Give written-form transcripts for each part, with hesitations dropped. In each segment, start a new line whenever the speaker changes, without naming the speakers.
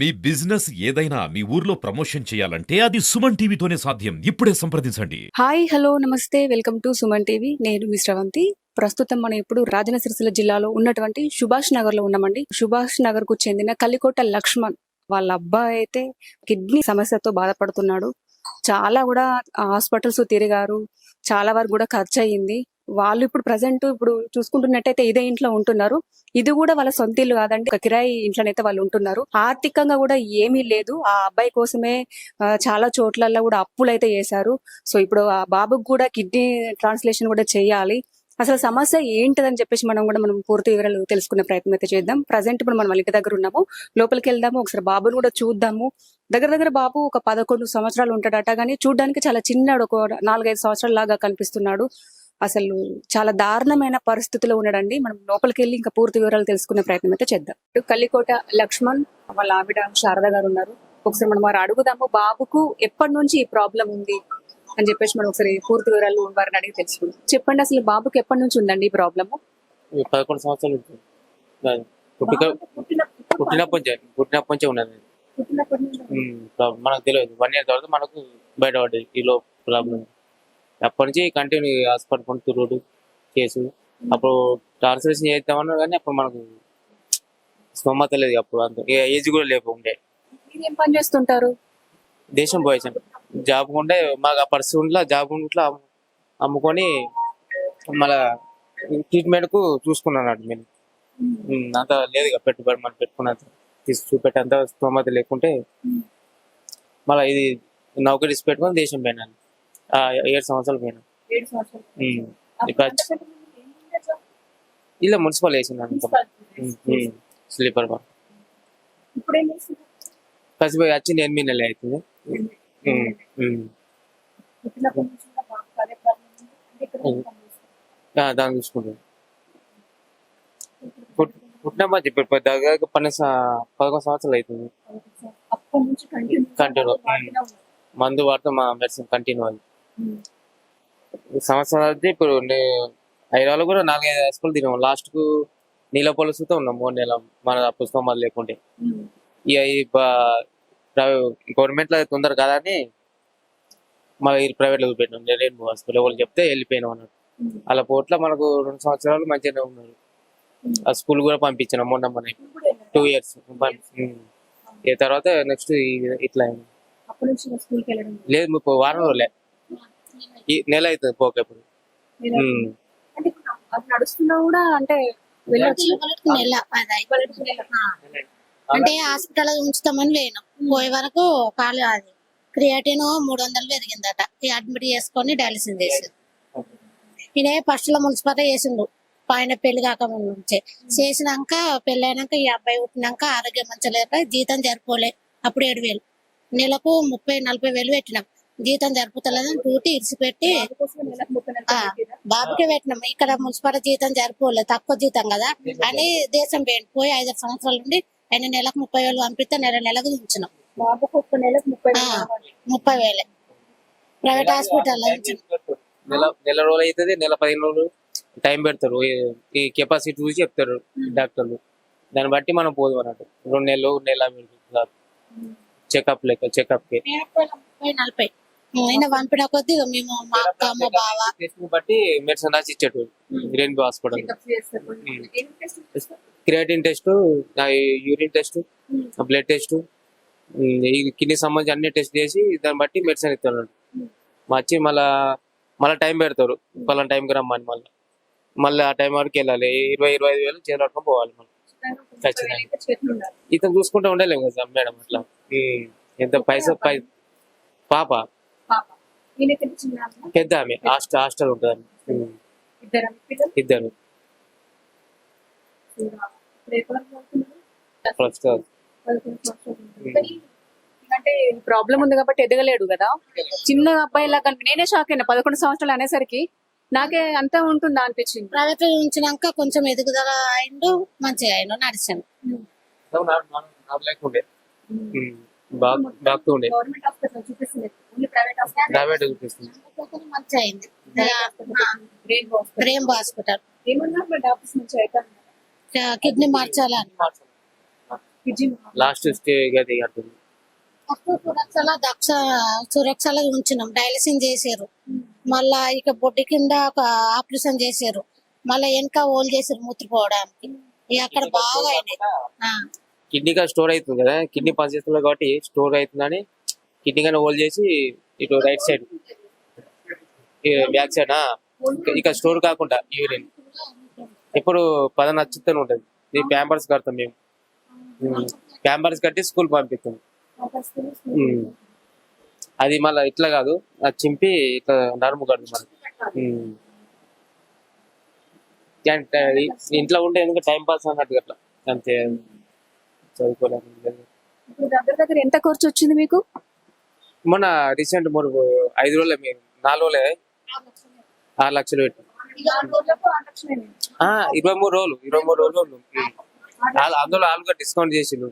మీ business ఏదైనా మీ ఊర్లో promotion చేయాలంటే అది సుమన్ టీవీతోనే సాధ్యం. ఇప్పుడే సంప్రదించండి.
హాయ్ హలో నమస్తే వెల్కమ్ టు సుమన్ టీవీ. నేను మీ శ్రవంతి. ప్రస్తుతం మనం ఇప్పుడు రాజన్న సిరిసిల్ల జిల్లాలో ఉన్నటువంటి సుభాష్ నగర్ లో ఉన్నామండి. సుభాష్ నగర్ కు చెందిన కలికోట లక్ష్మణ్ వాళ్ళ అబ్బాయి అయితే కిడ్నీ సమస్యతో బాధపడుతున్నాడు. చాలా కూడా హాస్పిటల్స్ తిరిగారు, చాలా వరకు కూడా ఖర్చు అయ్యింది. వాళ్ళు ఇప్పుడు ప్రజెంట్ ఇప్పుడు చూసుకుంటున్నట్టయితే ఇదే ఇంట్లో ఉంటున్నారు. ఇది కూడా వాళ్ళ సొంత ఇల్లు కాదండి, ఒక కిరాయి ఇంట్లోనైతే వాళ్ళు ఉంటున్నారు. ఆర్థికంగా కూడా ఏమీ లేదు. ఆ అబ్బాయి కోసమే చాలా చోట్లలో కూడా అప్పులు అయితే చేశారు. సో ఇప్పుడు ఆ బాబుకి కూడా కిడ్నీ ట్రాన్స్లేషన్ కూడా చేయాలి. అసలు సమస్య ఏంటిదని చెప్పేసి మనం పూర్తి వివరాలు తెలుసుకునే ప్రయత్నం అయితే చేద్దాం. ప్రజెంట్ ఇప్పుడు మనం వాళ్ళ ఇంటి దగ్గర ఉన్నాము. లోపలికి వెళ్దాము, ఒకసారి బాబుని కూడా చూద్దాము. దగ్గర బాబు ఒక 11 సంవత్సరాలు ఉంటాడట, కానీ చూడ్డానికి చాలా చిన్నాడు, ఒక 4-5 సంవత్సరాల లాగా కనిపిస్తున్నాడు. అసలు చాలా దారుణమైన పరిస్థితిలో ఉన్నాడండి. మనం లోపలికి వెళ్ళి ఇంకా పూర్తి వివరాలు తెలుసుకునే ప్రయత్నం అయితే చేద్దాం. కలికోట లక్ష్మణ్ వాళ్ళ ఆవిడ శారద గారు ఉన్నారు. ఒకసారి మనం వారు అడుగుదాము, బాబుకు ఎప్పటి నుంచి ఈ ప్రాబ్లం ఉంది అని చెప్పేసి మనం ఒకసారి పూర్తి వివరాలు వారిని అడిగి తెలుసుకుందాం. చెప్పండి, అసలు బాబుకి ఎప్పటి నుంచి ఉందండి ఈ ప్రాబ్లము?
11 సంవత్సరాలు ఉంటుంది. పుట్టినప్పటి నుంచే ఉన్నది. మనకు తెలియదు. 1 ఇయర్ తర్వాత మనకు బయటపడ్డది ఈ లో ప్రాబ్లం. అప్పటి నుంచి కంటిన్యూ హాస్పిటల్ కొంటూ రోడ్డు కేసు. అప్పుడు ట్రాన్స్లేషన్ చేద్దామన్నారు, కానీ అప్పుడు మనకు స్తోమత లేదు. అప్పుడు అంత ఏజ్ కూడా లేకుండే.
ఏం పని చేస్తుంటారు?
దేశం పోయేసాను. జాబ్ ఉంటే మాకు ఆ పరిస్థితి జాబ్ ఉంట్లా అమ్ముకొని మళ్ళా ట్రీట్మెంట్ కు చూసుకున్నాను. నేను అంత లేదు పెట్టుబడి మనం పెట్టుకున్నంత చూపెట్టేంత స్తోమత లేకుంటే మళ్ళీ ఇది నౌకరీ తీసి పెట్టుకొని దేశం పోయినాను. 7 సంవత్సరాలు పోయినా. ఇలా మున్సిపల్ వేసింది స్లీపర్ బాగా కసిపోయి వచ్చి 8 నెలలు అవుతుంది. దాన్ని చూసుకుంటాను. పుట్టినమ్మా చెప్పారు దగ్గర 11 సంవత్సరాలు అవుతుంది. కంటిన్యూ మందు వాడితే మా మెడిసిన్ కంటిన్యూ అది సంవత్సరాలు అయితే. ఇప్పుడు హైదరాబాద్ కూడా 4-5 హాస్పిటల్ తిన్నాము. లాస్ట్ కు నీళ్ళ పొలుసుతో ఉన్నాం 3 నెలలు. మన పుస్తకం అది లేకుంటే ఇక గవర్నమెంట్ లో తొందర కాదని మళ్ళీ ప్రైవేట్ లో పెట్టినాం. రెయిన్బో హాస్పిటల్ ఎవరు చెప్తే వెళ్ళిపోయినాం అన్నట్టు. అలా పోట్ల మనకు 2 సంవత్సరాలు మంచిగానే ఉన్నారు. ఆ స్కూల్ కూడా పంపించినాం మొన్న 2 ఇయర్స్. ఏ తర్వాత నెక్స్ట్ ఇట్లా లేదు, 30 వారం రోజులే. ఈ నెల అవుతుంది పోక. ఇప్పుడు
అంటే హాస్పిటల్ ఉంచుతామని లేను. పోయే వరకు కాలు అది క్రియాటిన్ 300 పెరిగిందట. అడ్మిట్ చేసుకొని డయాలిసిస్ చేసిండు. ఈయన ఫస్ట్ లో మున్సిపల్ చేసిండు. పైన పెళ్లి కాకముందు నుంచే చేసినాక పెళ్లి అయినాక ఈ అబ్బాయి పుట్టినాక ఆరోగ్యం మంచిగా లేక జీతం జరుపుకోలే. అప్పుడు 7,000 నెలకు 30-40 వేలు పెట్టినాం. జీతం జరుపుతలేదని డ్యూటీ ఇడిచిపెట్టి బాబుకే పెట్టినాం. ఇక్కడ మున్సిపల్ జీతం జరుపుకోలే, తక్కువ జీతం కదా అని దేశం పోయి 5 సంవత్సరాల నుండి ఆయన నెలకు 30,000 పంపిస్తే నెలకు ఉంచినాం. 30,000 ప్రైవేట్ హాస్పిటల్
నెల రోజులు అవుతుంది. నెల 15 రోజులు టైం పెడతారు. ఈ కెపాసిటీ చూసి చెప్తారు డాక్టర్లు. దాన్ని బట్టి మనం పోదు అన్నట్టు. 2 నెలలు చెకప్ లెక్క. చెకప్ కి
30-40 ఆయన పంపిన కొద్ది మేము మా అక్క మా బావ
బట్టి మెడిసిన్ రాసి ఇచ్చేటు. Rainbow hospital creatinine test, urine test, blood test, ఈ కిడ్నీ సంబంధించి అన్ని టెస్ట్ చేసి దాన్ని బట్టి మెడిసిన్ ఇస్తారు. వచ్చి మళ్ళీ టైం పెడతారు. పలానా టైంకి రమ్మని. మళ్ళీ ఆ టైం వరకు వెళ్ళాలి. 20-25 వేలు చేతులు పట్టుకొని పోవాలి. మళ్ళీ ఖచ్చితంగా ఇతను చూసుకుంటూ ఉండలేము కదా మేడం. అట్లా ఎంత పాప పెద్ద ఆమె హాస్టల్ ఉంటుంది. ఇద్దరు
అంటే ప్రాబ్లం ఉంది కాబట్టి ఎదగలేడు కదా, చిన్న అబ్బాయి లాగా. నేనే షాక్ అయినా 11 సంవత్సరాలు అనేసరికి. నాకే అంతా ఉంటుందా అనిపించింది.
ప్రైవేట్ ఉంచినాక కొంచెం ఎదుగుదల అయిండు, మంచిగా అయిండు, నడిచాను.
లేకుండే బాగుండే ప్రైవేట్ చూపిస్తుంది.
మంచిగా అయింది. రెయిన్బో హాస్పిటల్ కిడ్నీ మార్చాలని
లాస్ట్ స్టేజ్ అది అంటుంది.
ఫస్ట్ సురక్షలో ఉంచినాం, డయాలసిస్ చేసారు. మళ్ళా ఇక బొడ్డు కింద ఒక ఆపరేషన్ చేసారు. మళ్ళా వెనక హోల్ చేసారు మూత్రపోవడానికి. ఇక అక్కడ బాగా అయినాయి. ఆ,
కిడ్నీగా స్టోర్ అవుతుంది కదా, కిడ్నీ పనిచేస్తుంది కాబట్టి స్టోర్ అవుతుందని కిడ్నీ కానీ హోల్ చేసి ఇటు రైట్ సైడ్ బ్యాక్ సైడ్ ఇక స్టోర్ కాకుండా యూరిన్ ఇప్పుడు 10 నచ్చుతూనే ఉంటుంది. ఈ ప్యాంపర్స్ కడతాం మేము, ప్యాంపర్స్ కట్టి స్కూల్ పంపిస్తాం. అది మళ్ళీ ఇట్లా కాదు, అది చింపి ఇట్లా నడుము కడదు మళ్ళీ. ఇంట్లో ఉంటే ఎందుకు టైం పాస్ అన్నట్టు అట్లా అంతే, చదువుకోలేదు.
ఇప్పుడు దగ్గర దగ్గర ఎంత ఖర్చు వచ్చింది మీకు?
మొన్న రీసెంట్ 5 రోజులే, మేము 4 రోజులే 6 లక్షలు పెట్టాం. 23 రోజులు అందులో ఆలుగా డిస్కౌంట్ చేసిండు.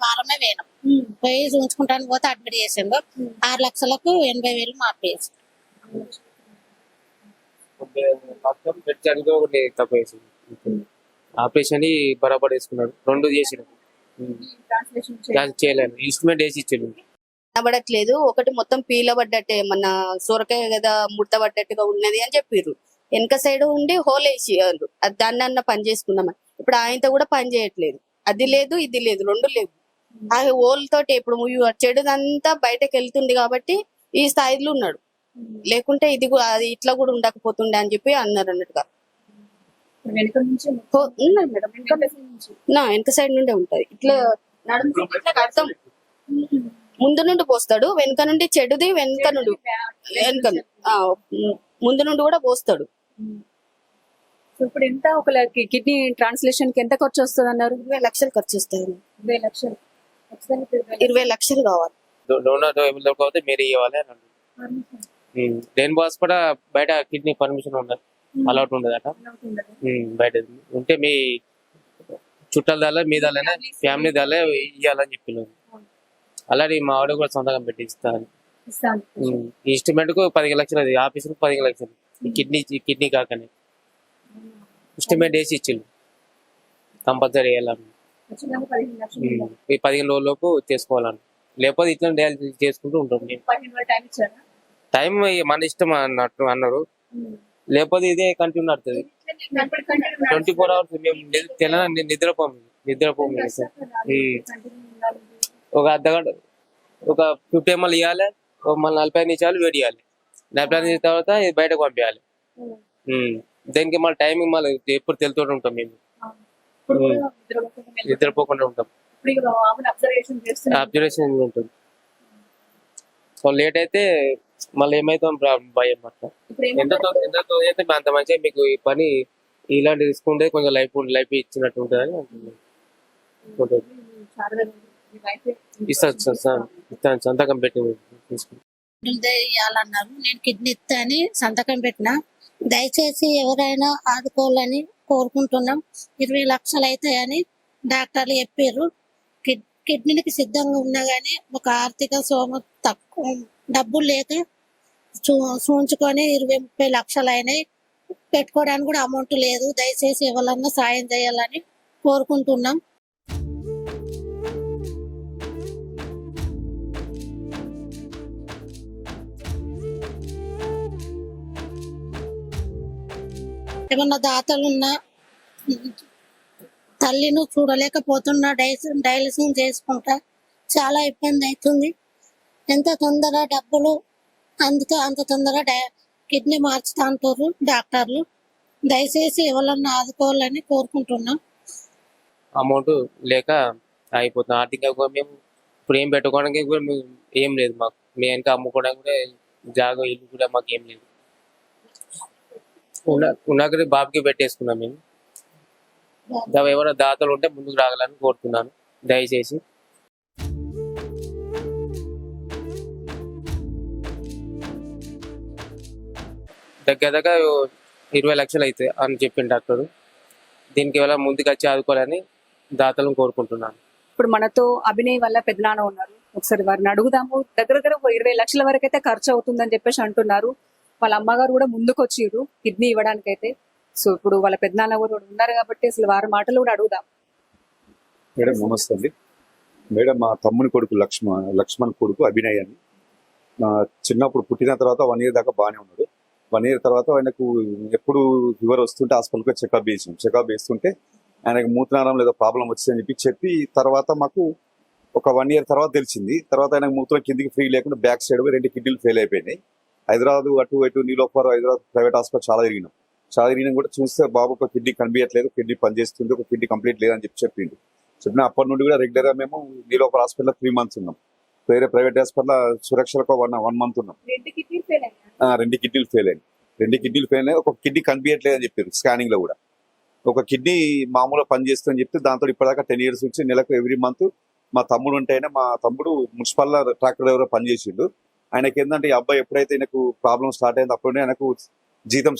వారమే వేయడం పోయి ఉంచుకుంటాను పోతే అడ్మిట్ చేసిండు. 6 లక్షలకు 80,000 మాపేసి
తక్కువ వేసిండు. ఆపరేషన్ బరాబర్ వేసుకున్నాడు, 2 చేసిండు. చేయలేదు, ఇన్స్ట్రుమెంట్ వేసి ఇచ్చిండు.
కనబడట్లేదు, ఒకటి మొత్తం పీలబడ్డట్టే, మన సొరకాయ కదా ముడతబడ్డట్టుగా ఉన్నది అని చెప్పిర్రు. వెనక సైడ్ ఉండి హోల్ వేసి దాన్ని అన్న పని చేసుకున్నామని. ఇప్పుడు ఆయనతో కూడా పని చేయట్లేదు, అది లేదు ఇది లేదు, 2 లేవు. ఆ హోల్ తోటి ఇప్పుడు చెడుదంతా బయటకు వెళ్తుంది కాబట్టి ఈ స్థాయిలో ఉన్నాడు. లేకుంటే ఇది అది ఇట్లా కూడా ఉండకపోతుండే అని చెప్పి అన్నారు అన్నట్టుగా. ఉన్నది మేడం, వెనక సైడ్ నుండే ఉంటది. ఇట్లా నడుము ఇట్లా కడతాం, ముందు నుండి పోస్తాడు, వెనక నుండి చెడుది వెనక నుండి ముందు నుండి కూడా పోస్తాడు.
ఇప్పుడు ఎంత ఒక కిడ్నీ ట్రాన్స్లేషన్ కి ఎంత ఖర్చు వస్తుంది అన్నారు?
20 లక్షలు ఖర్చు వస్తుంది.
20 లక్షలు
20 లక్షలు కావాలి.
డోనర్ దొరకపోతే మీరు ఇవ్వాలి అని అంటారు. రెయిన్బో హాస్పిటల్ బయట కిడ్నీ పర్మిషన్ ఉండదు, అలౌట్ ఉండదట. బయట ఉంటే మీ చుట్టాల దాకా మీ దాలనే ఫ్యామిలీ దాలే ఇవ్వాలని చెప్పినారు. అలాగే మా ఆవిడ కూడా సంతకం పెట్టి ఇస్తాను. ఇన్స్ట్రుమెంట్ కు 15 లక్షలు, అది ఆఫీస్ కు 15 లక్షలు. కిడ్నీ కాకనే ఇన్స్ట్రుమెంట్ వేసి ఇచ్చిండు, కంపల్సరీ వేయాలని. ఈ 15 రోజుల్లోపు చేసుకోవాలని, లేకపోతే ఇట్లా డయాలసిస్ చేసుకుంటూ ఉంటాం. టైం మన ఇష్టం అన్నట్టు అన్నారు, లేకపోతే ఇదే కంటిన్యూ నడుతుంది 24 hours. మేము నిద్రపోము ఒక అర్ధగంట, ఒక 50 ml ఇవ్వాలి, మళ్ళీ 45 నిమిషాలు వేడి ఇవ్వాలి. 45 నిమిషాల తర్వాత ఇది బయటకు పంపించాలి. దానికి మళ్ళీ టైమింగ్ మళ్ళీ ఎప్పుడు తెలుతూ ఉంటాం, మేము నిద్రపోకుండా ఉంటాం, అబ్జర్వేషన్ ఉంటుంది. సో లేట్ అయితే మళ్ళీ ఏమైతే భయం అట్లా. ఎంతో అయితే అంత మంచిగా మీకు ఈ పని ఇలాంటి తీసుకుంటే కొంచెం లైఫ్ ఇచ్చినట్టు ఉంటుంది అని అంటున్నాను. ఇస్తాను సంతకం పెట్టి
ఇవ్వాలన్నారు. నేను కిడ్నీ ఇస్తా అని సంతకం పెట్టిన. దయచేసి ఎవరైనా ఆదుకోవాలని కోరుకుంటున్నాం. 20 లక్షలు అవుతాయని డాక్టర్లు చెప్పారు. కిడ్నీకి సిద్ధంగా ఉన్నా గానీ ఒక ఆర్థిక తక్కువ డబ్బులు లేక చూంచుకొని 20-30 లక్షలు అయినాయి. పెట్టుకోవడానికి కూడా అమౌంట్ లేదు. దయచేసి ఎవరన్నా సాయం చేయాలని కోరుకుంటున్నాం. ఏమన్నా దాతలున్నా, తల్లిని చూడలేకపోతున్నా, డయాలసిస్ చేసుకుంటా చాలా ఇబ్బంది అవుతుంది. ఎంత తొందర డబ్బులు అందుకే అంత తొందర కిడ్నీ మార్చుతా అంటారు డాక్టర్లు. దయచేసి ఎవరన్నా ఆదుకోవాలని కోరుకుంటున్నాం.
అమౌంట్ లేక అయిపోతుంది ఆర్థికంగా. మేము ఇప్పుడు ఏం పెట్టుకోవడానికి కూడా ఏం లేదు మాకు. మేము వెనక అమ్ముకోవడానికి కూడా జాగా ఇల్లు కూడా మాకు ఏం లేదు. ఉన్నది బాబుకి పెట్టేసుకున్నాం మేము. ఎవరైనా దాతలు ఉంటే ముందుకు రాగలని కోరుతున్నాను దయచేసి. దగ్గర 20 లక్షలు అయితే అని చెప్పింది డాక్టర్. దీనికి ఎవరైనా ముందుకు వచ్చి ఆదుకోవాలని దాతలను కోరుకుంటున్నాను.
ఇప్పుడు మనతో అభినయ్ వల్ల పెద్దనాన్న ఉన్నారు, ఒకసారి వారిని అడుగుదాము. దగ్గర 20 లక్షల వరకు అయితే ఖర్చు అవుతుందని చెప్పేసి అంటున్నారు. వాళ్ళ అమ్మగారు కూడా ముందుకు వచ్చిర్రు కిడ్నీ ఇవ్వడానికైతే. సో ఇప్పుడు వాళ్ళ పెద్దనాన్న కూడా ఉన్నారు కాబట్టి అసలు వారి మాటలు కూడా అడుగుదాం.
మేడం నమస్తే అండి. మేడం మా తమ్ముని కొడుకు లక్ష్మణ్ కొడుకు అభినయ్ అని. చిన్నప్పుడు పుట్టిన తర్వాత 1 year దాకా బాగానే ఉన్నాడు. 1 year తర్వాత ఆయనకు ఎప్పుడు ఫీవర్ వస్తుంటే హాస్పిటల్కి చెకప్ చేస్తుంటే ఆయనకు మూత్రనాళం ఏదో ప్రాబ్లం వచ్చిందని చెప్పి తర్వాత మాకు ఒక 1 year తర్వాత తెలిసింది. తర్వాత ఆయనకు మూత్రం కిందికి ఫ్రీ లేకుండా బ్యాక్ సైడ్ 2 కిడ్నీలు ఫెయిల్ అయిపోయినాయి. హైదరాబాద్ అటు ఇటు నీలోఫర్ హైదరాబాద్ ప్రైవేట్ హాస్పిటల్ చాలా తిరిగినాం కూడా చూస్తే బాబు ఒక కిడ్నీ కనిపించట్లేదు, కిడ్నీ పనిచేస్తుంది, ఒక కిడ్నీ కంప్లీట్ లేదని చెప్పిండు. చెప్పిన అప్పటి నుండి కూడా రెగ్యులర్ గా మేము నీలోఫర్ హాస్పిటల్ 3 months ఉన్నాం. వేరే ప్రైవేట్ హాస్పిటల్ సురక్షలకు 1 month ఉన్నాం. 2 కిడ్నీలు ఫెయిల్ అయింది. 2 కిడ్నీలు ఫెయిల్ అయ్యి ఒక కిడ్నీ కనిపించట్లేదు అని చెప్పారు స్కానింగ్ లో కూడా. ఒక కిడ్నీ మామూలుగా పనిచేస్తుందని చెప్తే దాంతో ఇప్పటిదాకా 10 years నుంచి నెలకు ఎవ్రీ మంత్ మా తమ్ముడు ఉంటేనే మా తమ్ముడు మున్సిపల్ ట్రాక్టర్ డ్రైవర్ పనిచేసిండు. ఆయనకి ఏంటంటే ఈ అబ్బాయి ఎప్పుడైతే ఆయనకు ప్రాబ్లం స్టార్ట్ అయింది అప్పుడే ఆయనకు జీతం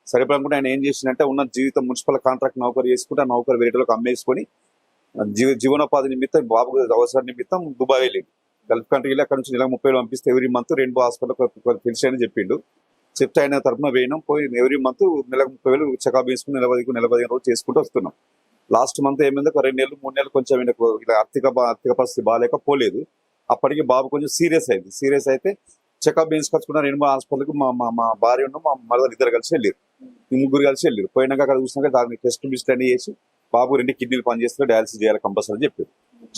సరిపడకుండా ఆయన ఏం చేసిందంటే ఉన్న జీవితం మున్సిపల్ కాంట్రాక్ట్ నౌకరు చేసుకుంటే ఆ నౌకరు వేరేలోకి అమ్మేసుకొని జీవనోపాధి నిమిత్తం బాబు అవసరం నిమిత్తం దుబాయ్ వెళ్ళిండు. గల్ఫ్ కంట్రీలో అక్కడ నుంచి నెలకు 30,000 పంపిస్తే ఎవ్రీ మంత్ రెయిన్బో హాస్పిటల్ తెలిసి అని చెప్పిండు. చెప్తే ఆయన తరఫున వేయడం పోయి ఎవ్రీ మంత్ నెలకు 30,000 చెకప్ చేసుకుని 15 రోజులు చేసుకుంటూ వస్తున్నాం. లాస్ట్ మంత్ ఏమైంది, ఒక 2 నెలలు 3 నెలలు కొంచెం ఈయనకు ఇలా ఆర్థిక పరిస్థితి బాగాలేక పోలేదు. అప్పటికి బాబు కొంచెం సీరియస్ అయితే చెకప్ చేసుకొచ్చుకున్న రెయిన్బో హాస్పిటల్కి మా భార్య ఉన్న మా మరదలు ఇద్దరు కలిసి వెళ్ళారు. ఈ ముగ్గురు కలిసి వెళ్ళారు. పోయినాక అక్కడ చూసినాక దాన్ని టెస్ట్ అన్ని చేసి బాబు 2 కిడ్నీలు పనిచేస్తే డయాలసిస్ చేయాలి కంపల్సరీ అని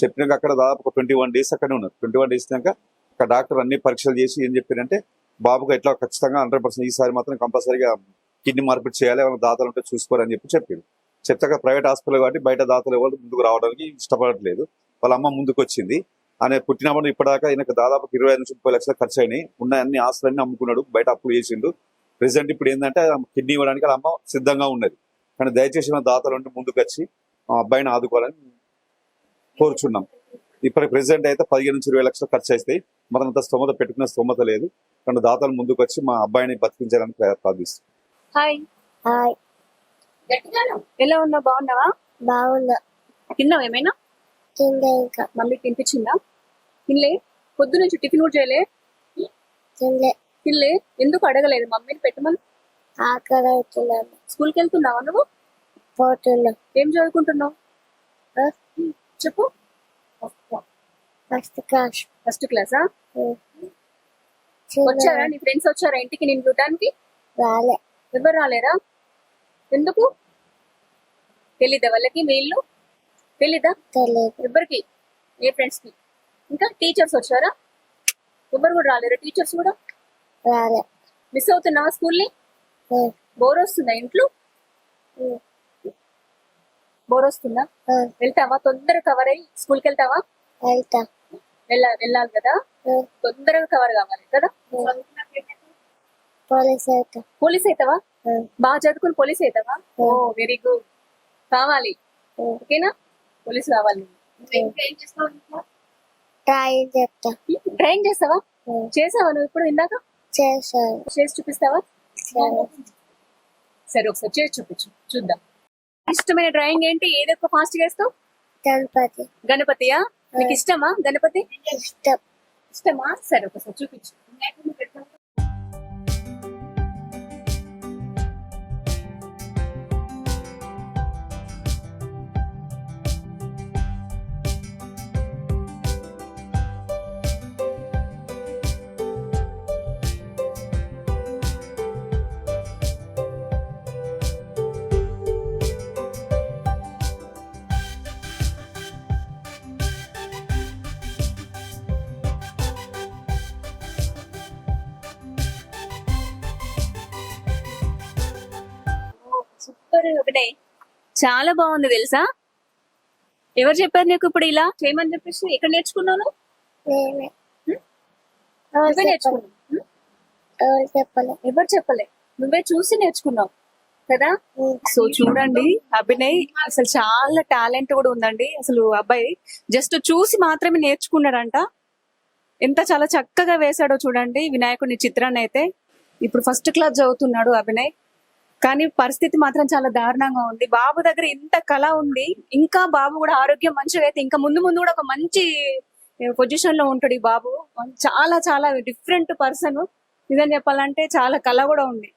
చెప్పినాక అక్కడ దాదాపు ఒక 21 days అక్కడే ఉన్నారు. 21 days అక్కడ డాక్టర్ అన్ని పరీక్షలు చేసి ఏం చెప్పారంటే బాబుకు ఎట్లా ఖచ్చితంగా 100% ఈసారి మాత్రం కంపల్సరీగా కిడ్నీ మార్పిడి చేయాలి, వాళ్ళ దాతలు ఉంటే చూసుకోరని చెప్పారు. చెప్తాక ప్రైవేట్ హాస్పిటల్ కాబట్టి బయట దాతలు ఎవరు ముందుకు రావడానికి ఇష్టపడట్లేదు. వాళ్ళ అమ్మ ముందుకు వచ్చింది. ఆయన పుట్టినప్పుడు ఇప్పటిదాకా ఆయనకు దాదాపు 25 నుంచి 30 లక్షలు ఖర్చు అయినాయి. ఉన్న అన్ని ఆస్తులన్నీ అమ్ముకున్నాడు, బయట అప్పులు చేసిండు. ప్రెసెంట్ ఇప్పుడు ఏంటంటే కిడ్నీ ఇవ్వడానికి వాళ్ళ అమ్మ సిద్ధంగా ఉన్నది. కానీ దయచేసి మన దాతలు ఉంటే ముందుకు వచ్చి ఆ అబ్బాయిని ఆదుకోవాలని కోరుచున్నాం. ఇప్పుడు ప్రెసెంట్ అయితే 15 నుంచి 20 లక్షలు ఖర్చు అవుతాయి. మరి అంత స్తోమత పెట్టుకునే స్తోమత లేదు. కానీ దాతలు ముందుకు వచ్చి మా అబ్బాయిని బతికించాలని ప్రార్థిస్తాం.
హాయ్,
హాయ్,
ఎలా ఉన్నావు? బాగున్నావా?
బాగుందా?
తిన్నావు ఏమైనా?
తిండే ఇంకా
మమ్మీ తినిపించిందా? తినలే? పొద్దు నుంచి టిఫిన్ కూడా చేయలే? తినలే? ఎందుకు అడగలేదు మమ్మీని పెట్టమని?
ఆకలి అవుతున్నాను.
స్కూల్కి వెళ్తున్నావా నువ్వు?
పోతున్నా.
ఏం చదువుకుంటున్నావు? చెప్పు.
First class.
ఫస్ట్ క్లాసా? వచ్చారా నీ ఫ్రెండ్స్ వచ్చారా ఇంటికి నేను చూడడానికి?
రాలే.
ఎవరు రాలేరా? ఎందుకు? తెలీదా వాళ్ళకి మీ ఇల్లు? తెలీదా?
తెలియదు.
ఎవరికి? ఏ ఫ్రెండ్స్ కి? ఇంకా టీచర్స్ వచ్చారా? ఎవరు కూడా రాలేరా? టీచర్స్ కూడా
రాలే.
మిస్ అవుతున్నావా స్కూల్ని? బోర్ వస్తుందా ఇంట్లో? బోర్ వస్తుందా? వెళ్తావా? తొందరగా కవర్ అయ్యి స్కూల్కి వెళ్తావా?
వెళ్తా.
వెళ్ళాలి కదా, తొందరగా కవర్ కావాలి కదా.
పోలీస్ అవుతా.
పోలీస్ అవుతావా? బాగా చదువుకుని పోలీస్ అవుతావా? ఓ వెరీ గుడ్. కావాలి, ఓకేనా? పోలీస్ కావాలి.
డ్రాయింగ్ చెప్తా.
డ్రాయింగ్ చేస్తావా? చేసావా నువ్వు ఇప్పుడు ఇందాక?
చేశాను.
చేసి చూపిస్తావా? సరే ఒకసారి చేసి చూపించు చూద్దాం. ఇష్టమైన డ్రాయింగ్ ఏంటి? ఏది ఎక్కువ ఫాస్ట్ చేస్తావు?
గణపతి.
గణపతియా? నీకు ఇష్టమా గణపతి?
ఇష్టం.
ఇష్టమా? సరే ఒకసారి చూపించు. సూపర్ అభినయ్, చాలా బాగుంది తెలుసా. ఎవరు చెప్పారు నీకు ఇప్పుడు ఇలా చేయమని చెప్పేసి? ఎక్కడ నేర్చుకున్నాను?
నేనే.
నువ్వే నేర్చుకున్నావు?
ఎవరు చెప్పలే.
ఎవరు చెప్పలే, నువ్వే చూసి నేర్చుకున్నావు కదా. సో చూడండి, అభినయ్ అసలు చాలా టాలెంట్ కూడా ఉందండి. అసలు అబ్బాయి జస్ట్ చూసి మాత్రమే నేర్చుకున్నాడంట. ఎంత చాలా చక్కగా వేశాడో చూడండి వినాయకుడి చిత్రాన్ని అయితే. ఇప్పుడు ఫస్ట్ క్లాస్ చదువుతున్నాడు అభినయ్, కానీ పరిస్థితి మాత్రం చాలా దారుణంగా ఉంది. బాబు దగ్గర ఇంత కళ ఉంది, ఇంకా బాబు కూడా ఆరోగ్యం మంచిగా అయితే ఇంకా ముందు ముందు కూడా ఒక మంచి పొజిషన్ లో ఉంటాడు ఈ బాబు. చాలా చాలా డిఫరెంట్ పర్సన్. నిజం చెప్పాలంటే చాలా కళ కూడా ఉంది.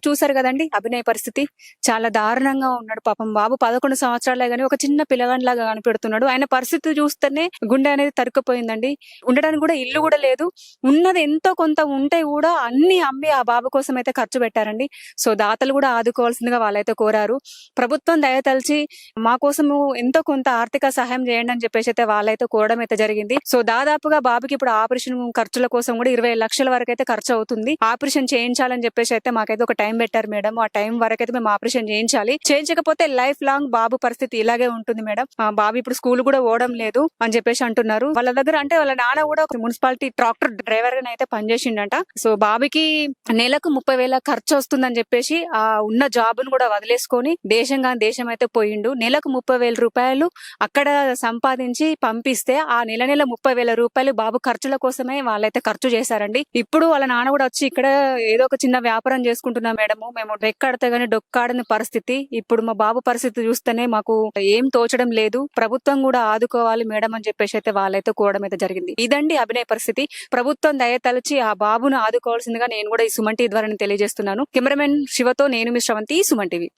చూసారు కదండి అభినయ పరిస్థితి, చాలా దారుణంగా ఉన్నాడు పాపం. బాబు 11 సంవత్సరాలే గానీ ఒక చిన్న పిల్లగానిలాగా కనిపెడుతున్నాడు. ఆయన పరిస్థితి చూస్తేనే గుండె అనేది తరుక్కుపోయిందండి. ఉండడానికి కూడా ఇల్లు కూడా లేదు. ఉన్నది ఎంతో కొంత ఉంటే కూడా అన్ని అమ్మి ఆ బాబు కోసం అయితే ఖర్చు పెట్టారండి. సో దాతలు కూడా ఆదుకోవాల్సిందిగా వాళ్ళైతే కోరారు. ప్రభుత్వం దయతలిచి మా కోసము ఎంతో కొంత ఆర్థిక సహాయం చేయండి అని చెప్పేసి అయితే వాళ్ళైతే కోరడం అయితే జరిగింది. సో దాదాపుగా బాబుకి ఇప్పుడు ఆపరేషన్ ఖర్చుల కోసం కూడా 20 లక్షల వరకు అయితే ఖర్చు అవుతుంది. ఆపరేషన్ చేయించాలని చెప్పేసి అయితే మాకైతే ఒక టైం పెట్టారు మేడం. ఆ టైం వరకు అయితే మేము ఆపరేషన్ చేయించాలి. చేయించకపోతే లైఫ్ లాంగ్ బాబు పరిస్థితి ఇలాగే ఉంటుంది మేడం. బాబు ఇప్పుడు స్కూల్ కూడా పోవడం లేదు అని చెప్పేసి అంటున్నారు. వాళ్ళ దగ్గర అంటే వాళ్ళ నాన్న కూడా ఒక మున్సిపాలిటీ ట్రాక్టర్ డ్రైవర్ గా అయితే పనిచేసిండట. సో బాబుకి నెలకు 30,000 ఖర్చు వస్తుందని చెప్పేసి ఆ ఉన్న జాబ్ ను కూడా వదిలేసుకొని దేశం అయితే పోయిండు. నెలకు 30,000 రూపాయలు అక్కడ సంపాదించి పంపిస్తే ఆ నెల 30,000 రూపాయలు బాబు ఖర్చుల కోసమే వాళ్ళైతే ఖర్చు చేశారండి. ఇప్పుడు వాళ్ళ నాన్న కూడా వచ్చి ఇక్కడ ఏదో ఒక చిన్న వ్యాపారం చేసుకుంటున్నాం మేడము, మేము రెక్కడితే గానీ డొక్కాడని పరిస్థితి. ఇప్పుడు మా బాబు పరిస్థితి చూస్తేనే మాకు ఏం తోచడం లేదు. ప్రభుత్వం కూడా ఆదుకోవాలి మేడం అని చెప్పేసి అయితే వాళ్ళైతే కోరడం అయితే జరిగింది. ఇదండి అభినయ పరిస్థితి. ప్రభుత్వం దయతలిచి ఆ బాబును ఆదుకోవాల్సిందిగా నేను కూడా ఈ సుమన్ టీవీ ద్వారా తెలియజేస్తున్నాను. కెమెరామెన్ శివతో నేను మీ శ్రవంతి, సుమన్ టీవీ.